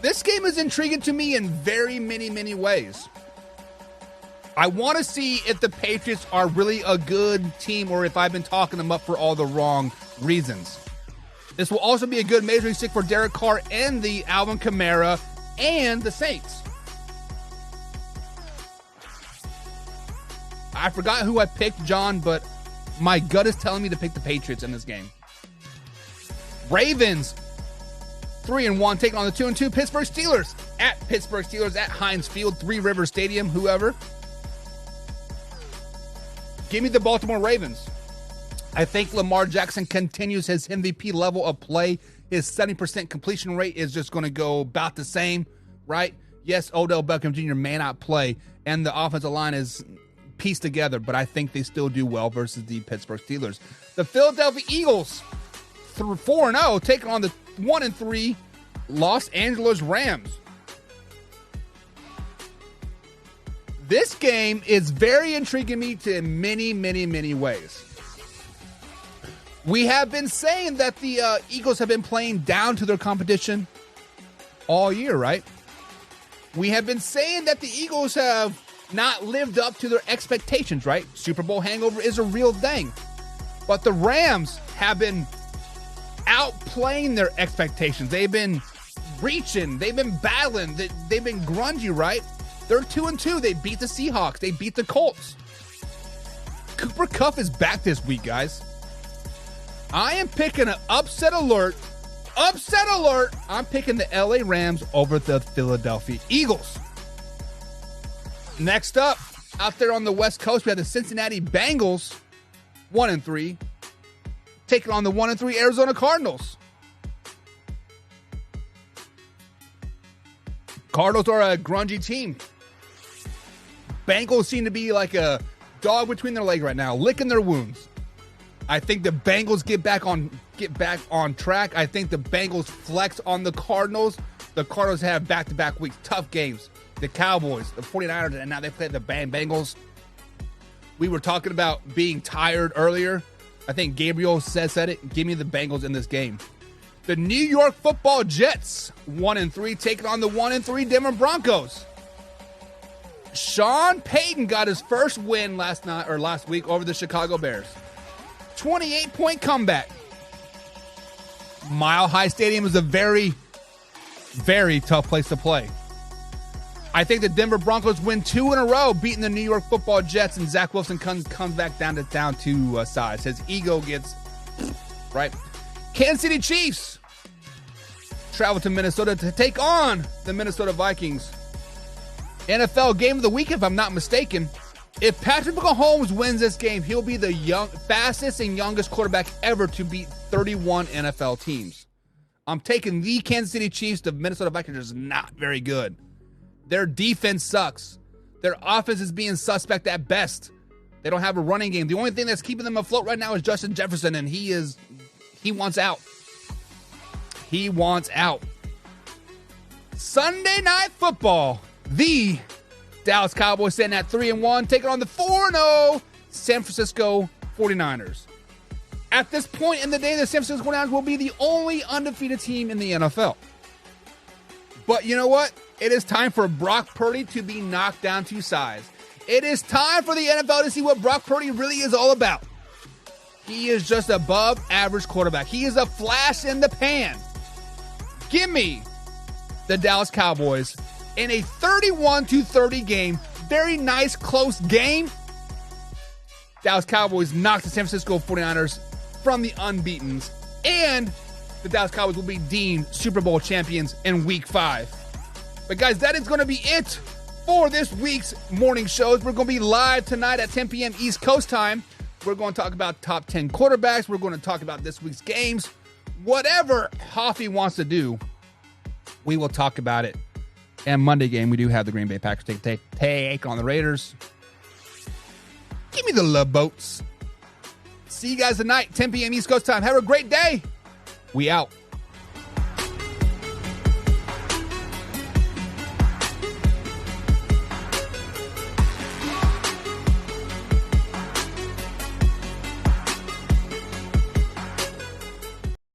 This game is intriguing to me in very many, many ways. I want to see if the Patriots are really a good team or if I've been talking them up for all the wrong reasons. This will also be a good measuring stick for Derek Carr and the Alvin Kamara and the Saints. I forgot who I picked, John, but my gut is telling me to pick the Patriots in this game. Ravens, 3-1, taking on the 2-2 Pittsburgh Steelers. At Pittsburgh Steelers, at Heinz Field, Three River Stadium, whoever. Give me the Baltimore Ravens. I think Lamar Jackson continues his MVP level of play. His 70% completion rate is just going to go about the same, right? Yes, Odell Beckham Jr. may not play, and the offensive line is pieced together, but I think they still do well versus the Pittsburgh Steelers. The Philadelphia Eagles, 4-0, taking on the 1-3 Los Angeles Rams. This game is very intriguing me in many, many, many ways. We have been saying that the Eagles have been playing down to their competition all year, right? We have been saying that the Eagles have not lived up to their expectations, right? Super Bowl hangover is a real thing. But the Rams have been outplaying their expectations. They've been reaching. They've been battling. They've been grungy, right? They're 2-2. They beat the Seahawks. They beat the Colts. Cooper Kupp is back this week, guys. I am picking an upset alert. Upset alert. I'm picking the LA Rams over the Philadelphia Eagles. Next up, Out there on the West Coast, we have the Cincinnati Bengals, 1-3, taking on the 1-3 Arizona Cardinals. Cardinals are a grungy team. Bengals seem to be like a dog between their legs right now, licking their wounds. I think the Bengals get back on track. I think the Bengals flex on the Cardinals. The Cardinals have back-to-back weeks, tough games. The Cowboys, the 49ers, and now they play the Bengals. We were talking about being tired earlier. I think Gabriel said it. Give me the Bengals in this game. The New York Football Jets, 1-3, taking on the 1-3 Denver Broncos. Sean Payton got his first win last week over the Chicago Bears. 28-point comeback. Mile High Stadium is a very, very tough place to play. I think the Denver Broncos win 2 in a row, beating the New York Football Jets, and Zach Wilson comes back down to size. His ego gets right. Kansas City Chiefs travel to Minnesota to take on the Minnesota Vikings. NFL game of the week, if I'm not mistaken. If Patrick Mahomes wins this game, he'll be the fastest and youngest quarterback ever to beat 31 NFL teams. I'm taking the Kansas City Chiefs. The Minnesota Vikings is not very good. Their defense sucks. Their offense is being suspect at best. They don't have a running game. The only thing that's keeping them afloat right now is Justin Jefferson, and he wants out. He wants out. Sunday Night Football. The Dallas Cowboys sitting at 3-1, taking on the 4-0 San Francisco 49ers. At this point in the day, the San Francisco 49ers will be the only undefeated team in the NFL. But you know what? It is time for Brock Purdy to be knocked down to size. It is time for the NFL to see what Brock Purdy really is all about. He is just above average quarterback. He is a flash in the pan. Give me the Dallas Cowboys in a 31-30 game. Very nice, close game. Dallas Cowboys knocked the San Francisco 49ers from the unbeatens. And the Dallas Cowboys will be deemed Super Bowl champions in Week 5. But guys, that is going to be it for this week's morning shows. We're going to be live tonight at 10 p.m. East Coast time. We're going to talk about top 10 quarterbacks. We're going to talk about this week's games. Whatever Hoffy wants to do, we will talk about it. And Monday game, we do have the Green Bay Packers take on the Raiders. Give me the love boats. See you guys tonight, 10 p.m. East Coast time. Have a great day. We out.